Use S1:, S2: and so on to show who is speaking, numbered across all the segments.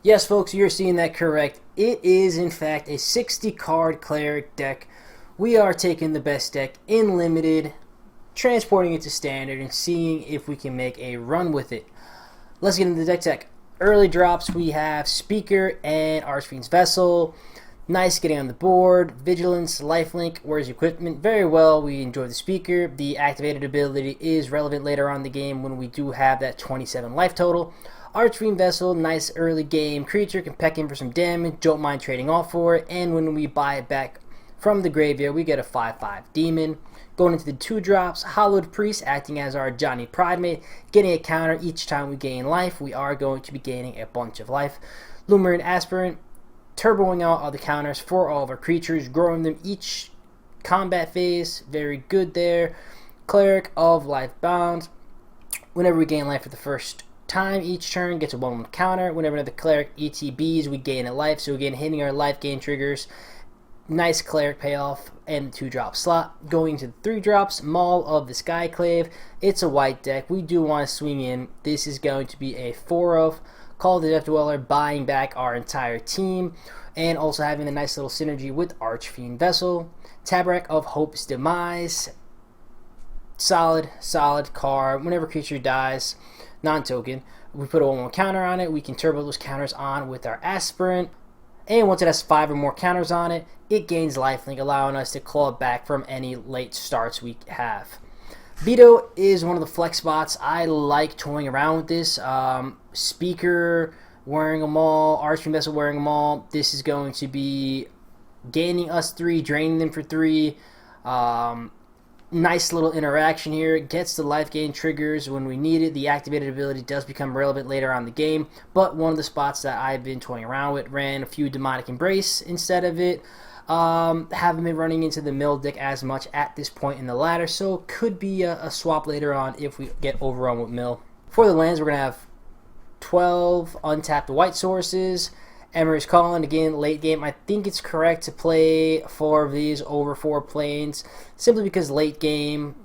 S1: Yes, folks, you're seeing that correct. It is, in fact, a 60 card cleric deck. We are taking the best deck in limited, transporting it to standard, and seeing if we can make a run with it. Let's get into the deck tech. Early drops, we have Speaker and Archfiend's Vessel. Nice getting on the board. Vigilance, Lifelink, where's equipment? Very well, we enjoy the Speaker. The activated ability is relevant later on in the game when we do have that 27 life total. Archfiend Vessel, nice early game creature, can peck in for some damage, don't mind trading off for it, and when we buy it back from the graveyard, we get a 5/5 demon. Going into the 2-drops, Hallowed Priest acting as our Johnny Pridemate, getting a counter each time we gain life. We are going to be gaining a bunch of life. Luminary Aspirant, turboing out all the counters for all of our creatures, growing them each combat phase. Very good there. Cleric of Life Bound. Whenever we gain life for the first time each turn, gets a 1/1 counter. Whenever another cleric ETBs, we gain a life. So again, hitting our life gain triggers. Nice cleric payoff and 2-drop slot. Going to the 3-drops, Maul of the Skyclave. It's a white deck. We do want to swing in. This is going to be a 4 of Call of the Death Dweller, buying back our entire team, and also having a nice little synergy with Archfiend Vessel. Tabernacle of Hope's Demise. Solid card. Whenever creature dies, non-token, we put a 1/1 counter on it. We can turbo those counters on with our Aspirant. And once it has 5 or more counters on it, it gains lifelink, allowing us to claw it back from any late starts we have. Beto is one of the flex spots. I like toying around with this. Speaker wearing them all, Archfiend Vessel wearing them all. This is going to be gaining us 3, draining them for 3. Nice little interaction here. It gets the life gain triggers when we need it. The activated ability does become relevant later on in the game, but one of the spots that I've been toying around with, ran a few Demonic Embrace instead of it. Haven't been running into the mill deck as much at this point in the ladder, so could be a swap later on if we get overrun with mill. For the lands, we're going to have 12 untapped white sources. Emery's Calling, again, late game. I think it's correct to play 4 of these over 4 planes, simply because late game,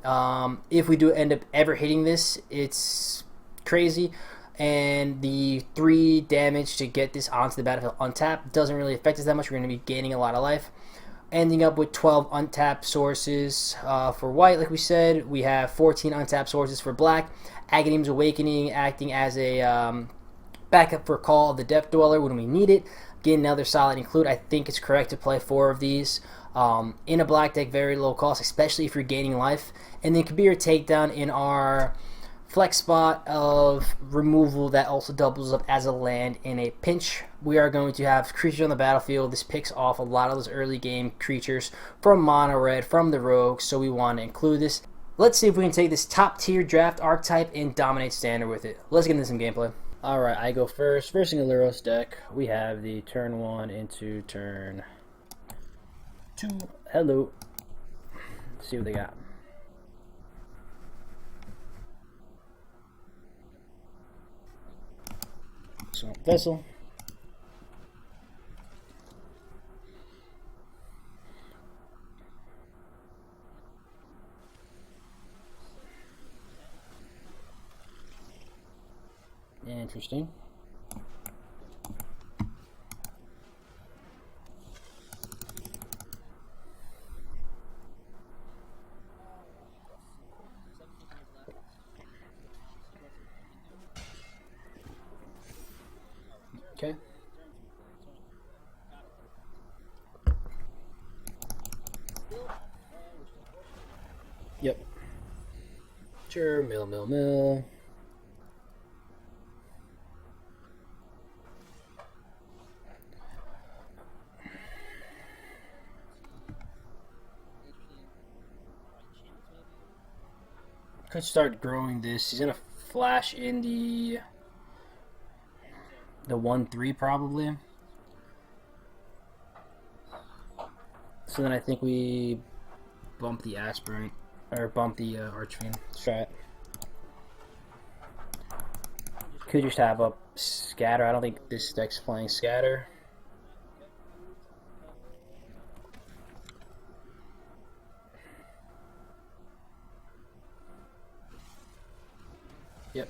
S1: if we do end up ever hitting this, it's crazy. And the 3 damage to get this onto the battlefield untapped doesn't really affect us that much. We're going to be gaining a lot of life. Ending up with 12 untapped sources for white, like we said. We have 14 untapped sources for black. Aghanim's Awakening acting as a backup for Call of the Death Dweller when we need it. Again, another solid include. I think it's correct to play 4 of these in a black deck, very low cost, especially if you're gaining life. And then Kabir Takedown in our flex spot of removal that also doubles up as a land in a pinch. We are going to have creatures on the battlefield. This picks off a lot of those early game creatures from mono red, from the rogue, so we want to include this. Let's see if we can take this top tier draft archetype and dominate standard with it. Let's get into some gameplay. Alright, I go first. First in the Luros deck, we have the turn 1 into turn 2. Hello. Let's see what they got. So, Vessel. Interesting. Okay. Yep. Sure, mill. Could start growing this. He's gonna flash in the 1/3 probably. So then I think we bump the Aspirant, or bump the Archfiend strat. Could just have up Scatter. I don't think this deck's playing Scatter. Yep.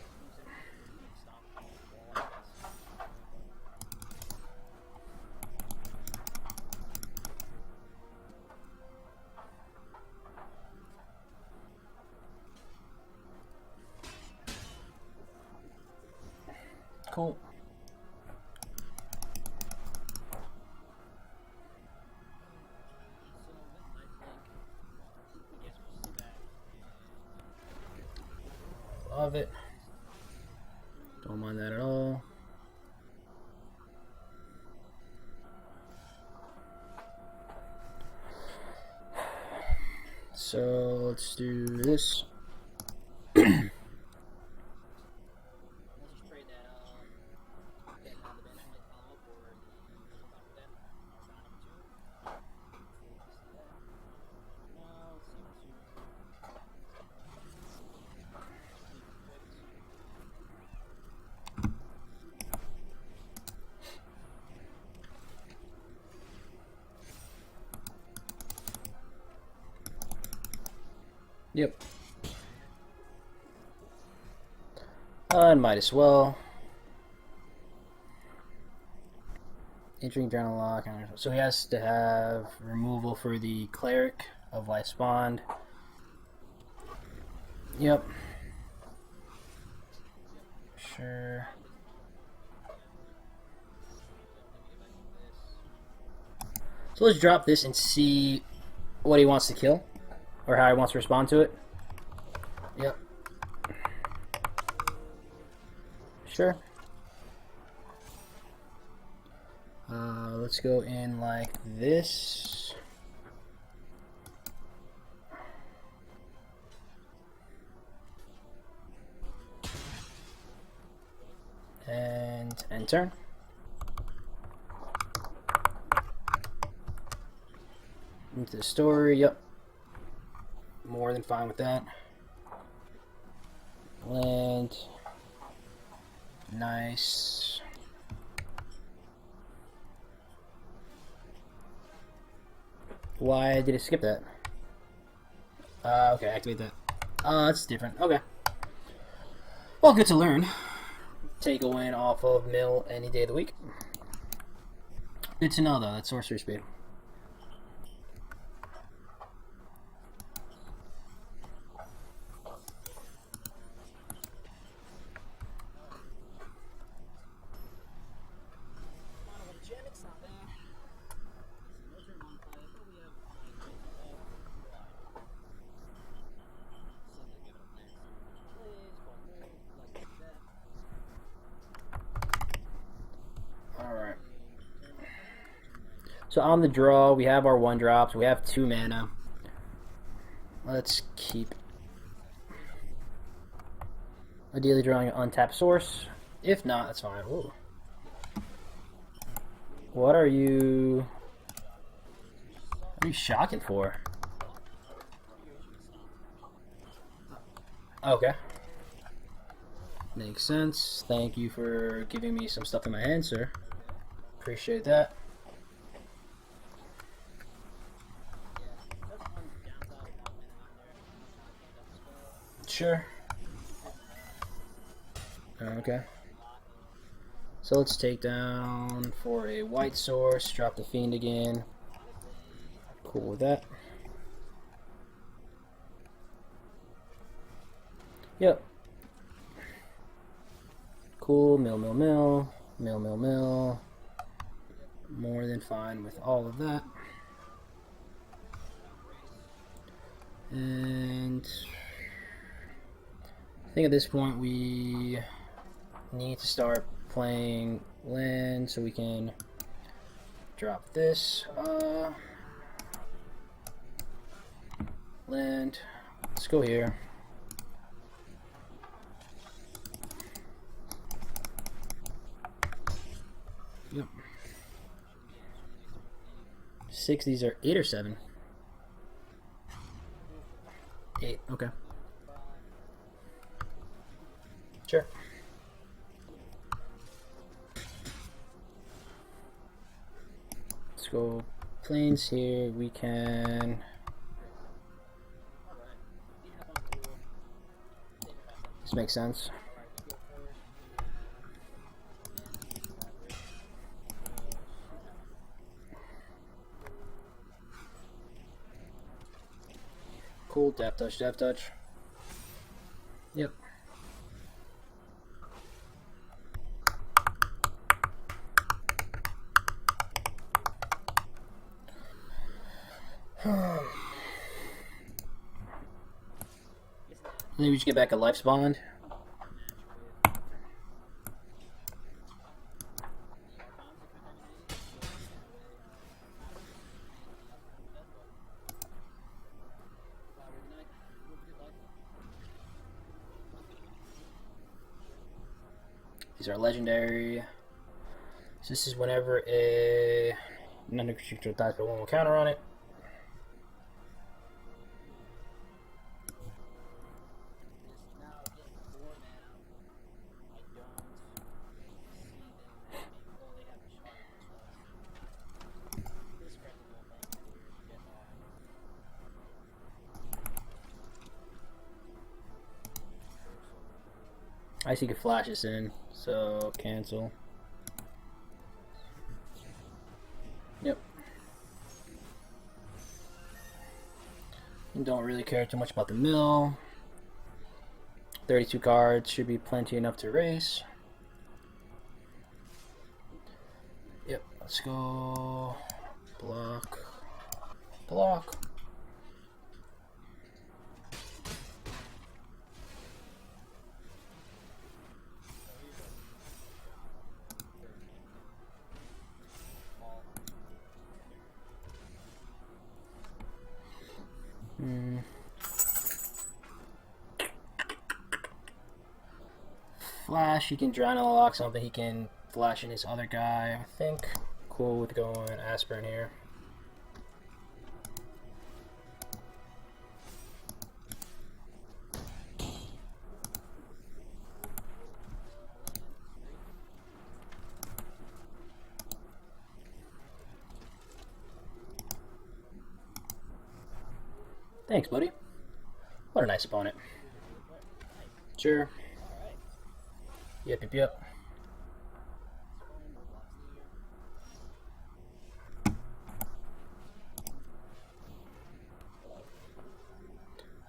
S1: Cool. Love it. Don't mind that at all. So let's do this. Yep. And might as well. Entering journal lock. So he has to have removal for the Cleric of Life's Bond. Yep. Sure. So let's drop this and see what he wants to kill. Or how he wants to respond to it. Yep. Sure. Let's go in like this. And end turn. Into the story, yep. More than fine with that. Land. Nice. Why did it skip that? Okay, activate that. That's different. Okay. Well, good to learn. Take a win off of mill any day of the week. Good to know, though. That's sorcery speed. So on the draw, we have our 1-drops. We have 2 mana. Let's keep ideally drawing an untapped source. If not, that's fine. Ooh. What are you shocking for? Okay. Makes sense. Thank you for giving me some stuff in my hand, sir. Appreciate that. Sure. Okay. So let's take down for a white source, drop the fiend again. Cool with that. Yep. Cool, mill. More than fine with all of that. And I think at this point we need to start playing land so we can drop this. Land. Let's go here. Yep. 6, these are 8 or 7? 8, okay. Sure. Let's go planes here. We can. This makes sense. Cool. Death touch. Yep. I think we should get back a Life's Bond. These are legendary. So this is whenever a non-creature dies, but one will counter on it. I see you can flash this in, so cancel. Yep. And don't really care too much about the mill. 32 cards should be plenty enough to race. Yep, let's go. Block. Block. Flash, he can drown in the lock something. He can flash in his other guy, I think. Cool with going aspirin here. Thanks, buddy. What a nice opponent. Sure. Yep, yep, yep.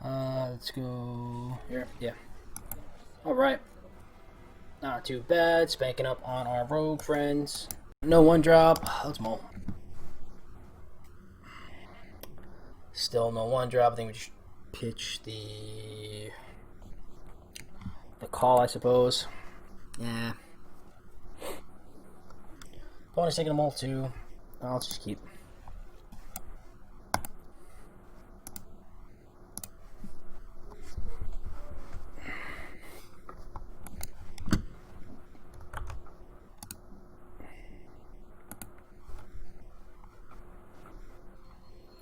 S1: Let's go here. Yeah. Alright. Not too bad. Spanking up on our rogue friends. No one drop. Let's mull. Still no one drop. I think we just pitch the call, I suppose. Yeah. Opponent's taking a mull too. I'll just keep.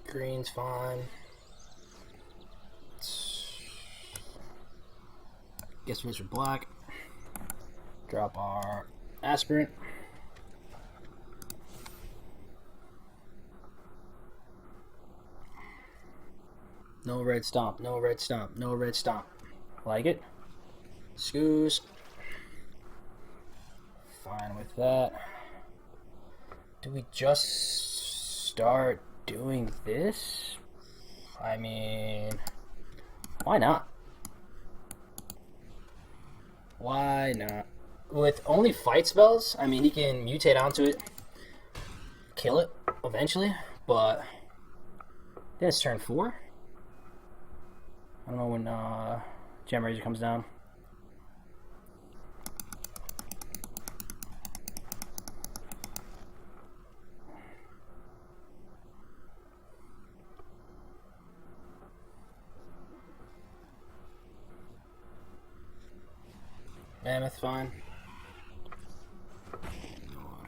S1: Green's fine. Guess we're black. Drop our aspirant. No red stomp, no red stomp, no red stomp. Like it. Scoos. Fine with that. Do we just start doing this? I mean, why not? Why not? With only fight spells, I mean, he can mutate onto it, kill it eventually, but then it's turn 4. I don't know when Gem Razor comes down. Mammoth, fine. No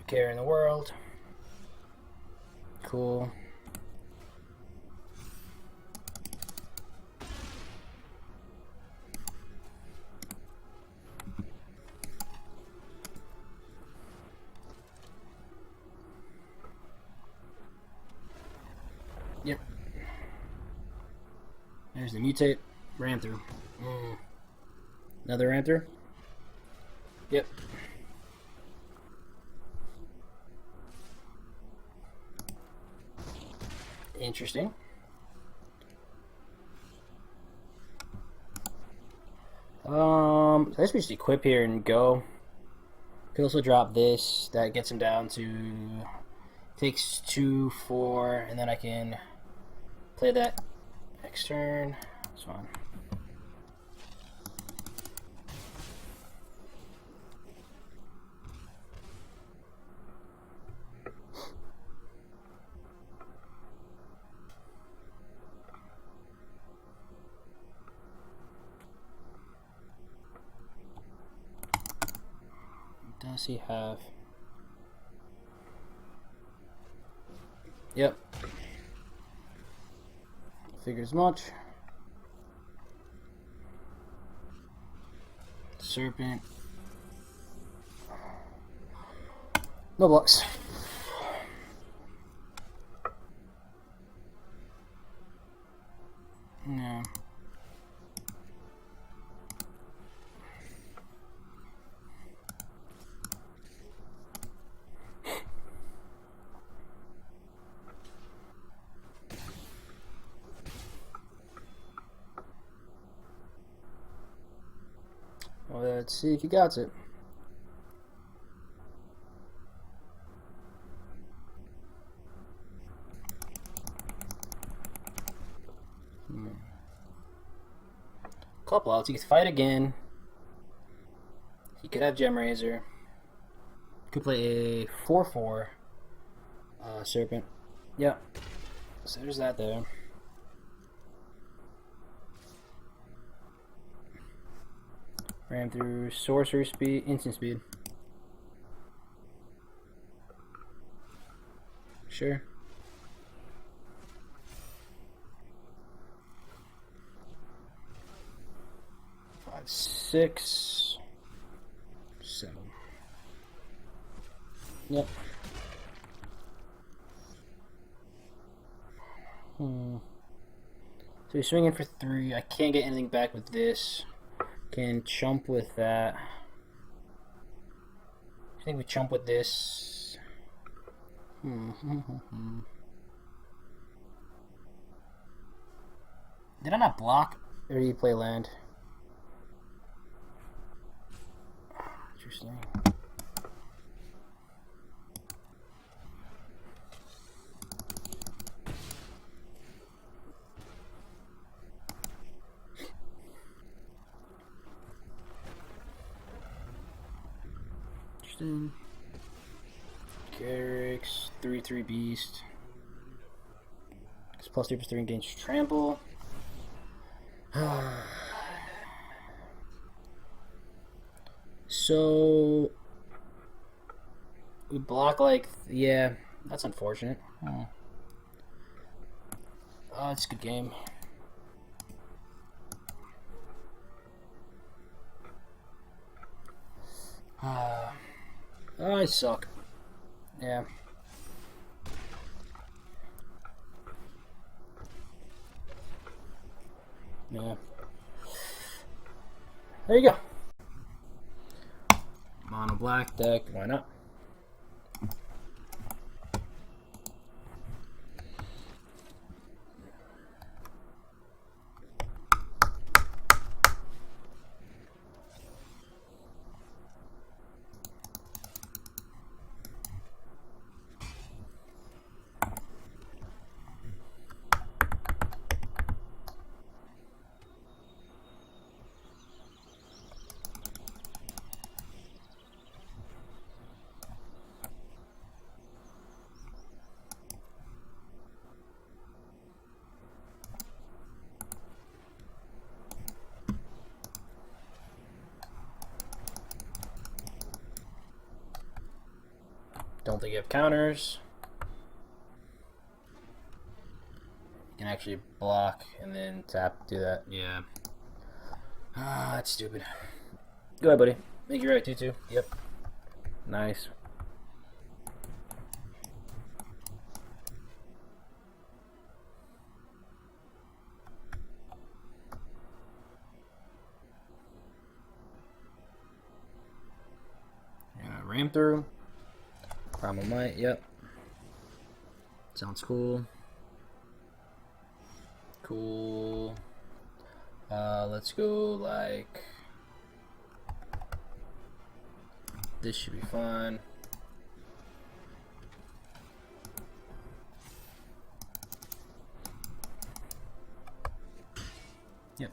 S1: care in the world. Cool. Yep. There's the mutate. Ran through. Another ran through. Yep. Interesting. I guess we just equip here and go. Could also drop this. That gets him down to takes 2, 4, and then I can Play that next turn. That's fine. Does he have? Yep. Figures much. Serpent. No blocks. No. Well, let's see if he got it. Couple outs. He could fight again. He could have Gem Razor. Could play a 4/4 Serpent. Yeah. So there's that there. Ram through sorcery speed, instant speed. Sure. Five, 6, 7. Yep. So he's swinging for 3. I can't get anything back with this. Can chump with that. I think we chump with this. Did I not block? Or did he play land? Interesting. Clerics, 3/3 beast. It's plus 3/3 against trample. So we block like, yeah, that's unfortunate. It's a good game. I suck. Yeah. Yeah. There you go. Mono black deck, why not? Don't think you have counters. You can actually block and then tap, do that. Yeah. That's stupid. Go ahead, buddy. Make your right 2/2. Yep. Nice. Ram through. Primal Might, yep. Sounds cool. Cool. Let's go like... This should be fun. Yep.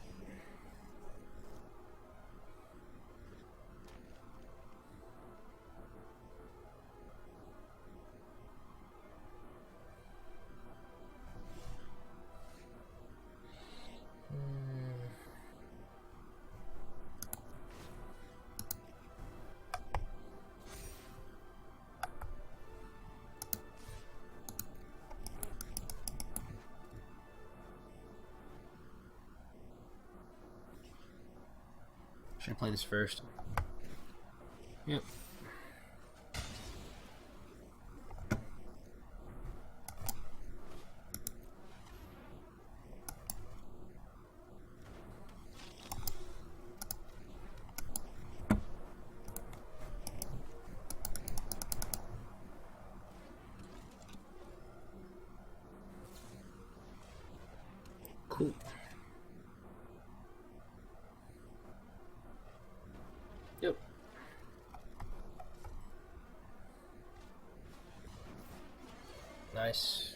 S1: Should I play this first? Yep. Cool. Yep. Nice.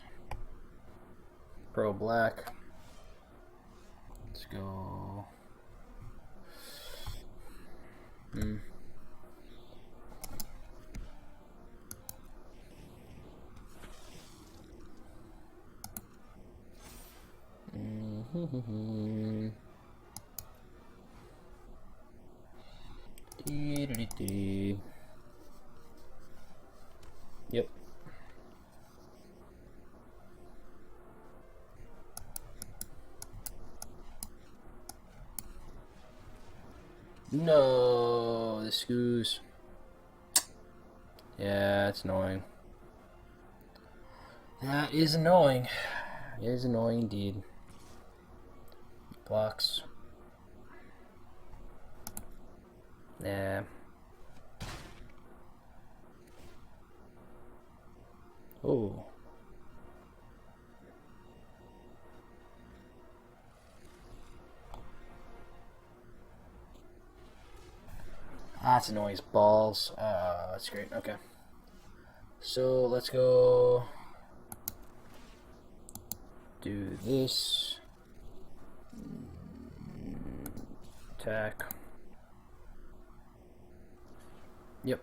S1: Pro black. Let's go. Yep. No, this goose. Yeah, it's annoying. That is annoying. It is annoying indeed. Blocks. Nah. Oh. That's annoying as balls. That's great. Okay. So let's go do this. Attack. Yep.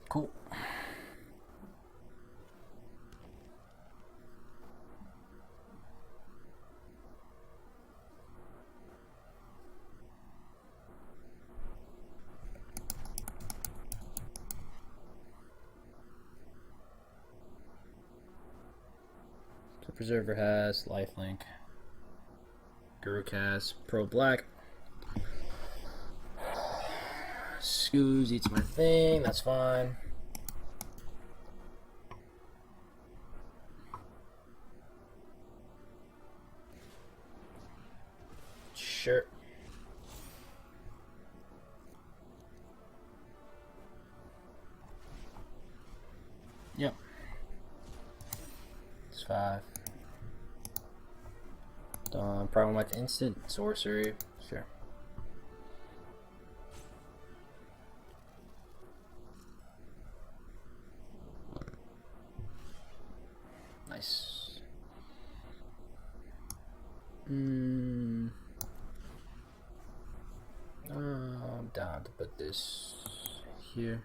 S1: Cool. So Preserver has lifelink. Guruk has Pro Black. Scooz eats my thing, that's fine. Sure. Yep. It's 5. Probably want instant sorcery. Sure. Nice. I'm down to put this here.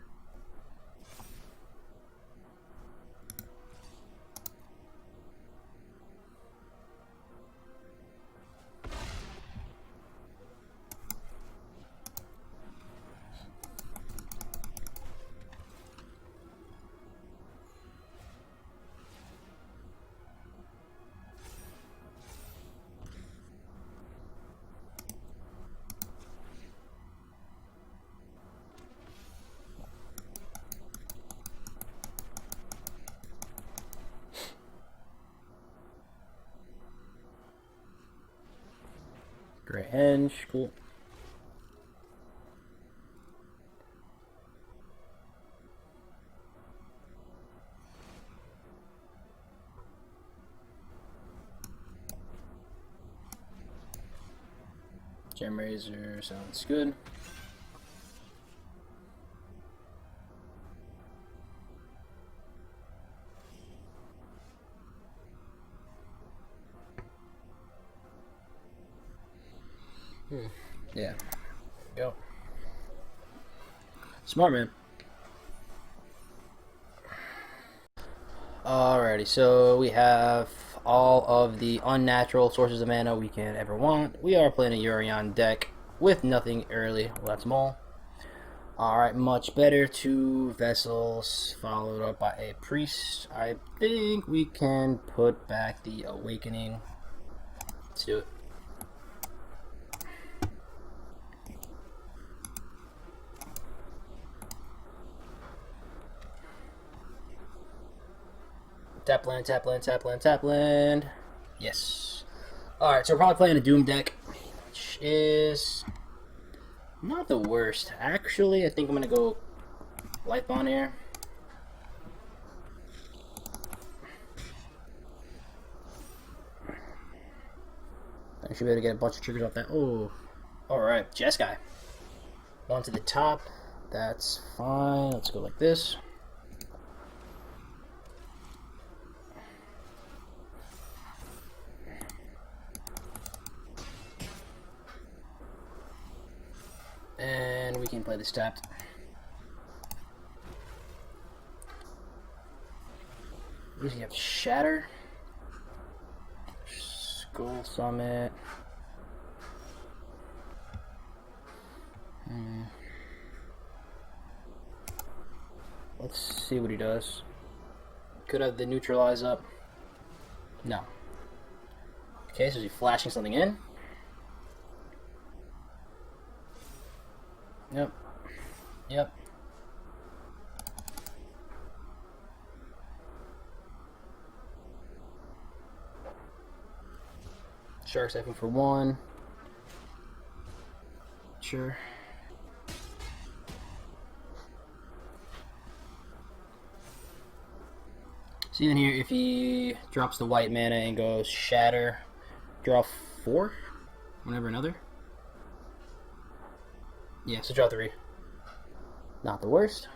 S1: Great henge, cool. Gem Razor sounds good. Yeah. Go. Smart man. Alrighty, so we have all of the unnatural sources of mana we can ever want. We are playing a Yorion deck with nothing early. Well, that's Maul. Alright, much better. 2 Vessels followed up by a Priest. I think we can put back the Awakening. Let's do it. Tap land, tap land, tap land, tap land. Yes. Alright, so we're probably playing a Doom deck, which is not the worst. Actually, I think I'm going to go Lightbond here. I should be able to get a bunch of triggers off that. Oh, alright, Jeskai. One to the top. That's fine. Let's go like this. And we can play this tapped. We have Shatter, Skull Summit. Let's see what he does. Could have the Neutralize up. No. Okay, so is he flashing something in? Yep. Yep. Shark Siphon for 1. Sure. So even here, if he drops the white mana and goes Shatter, draw 4, whenever another. Yeah, so draw 3. Not the worst.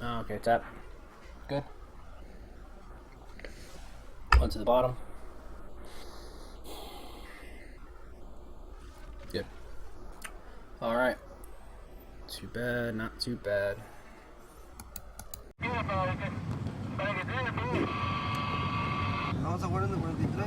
S1: Okay, tap. Good. 1 to the bottom. Good. Alright. Too bad, not too bad.
S2: Vamos a jugar en el 43.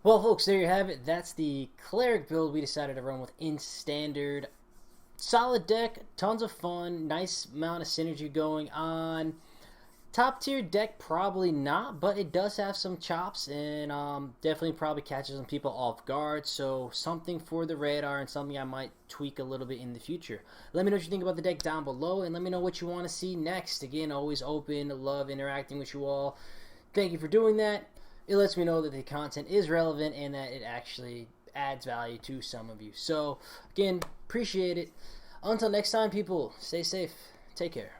S1: Well, folks, there you have it. That's the Cleric build we decided to run with in Standard. Solid deck, tons of fun, nice amount of synergy going on. Top tier deck, probably not, but it does have some chops and definitely probably catches some people off guard. So something for the radar and something I might tweak a little bit in the future. Let me know what you think about the deck down below and let me know what you want to see next. Again, always open, love interacting with you all. Thank you for doing that. It lets me know that the content is relevant and that it actually adds value to some of you. So again, appreciate it. Until next time, people, stay safe. Take care.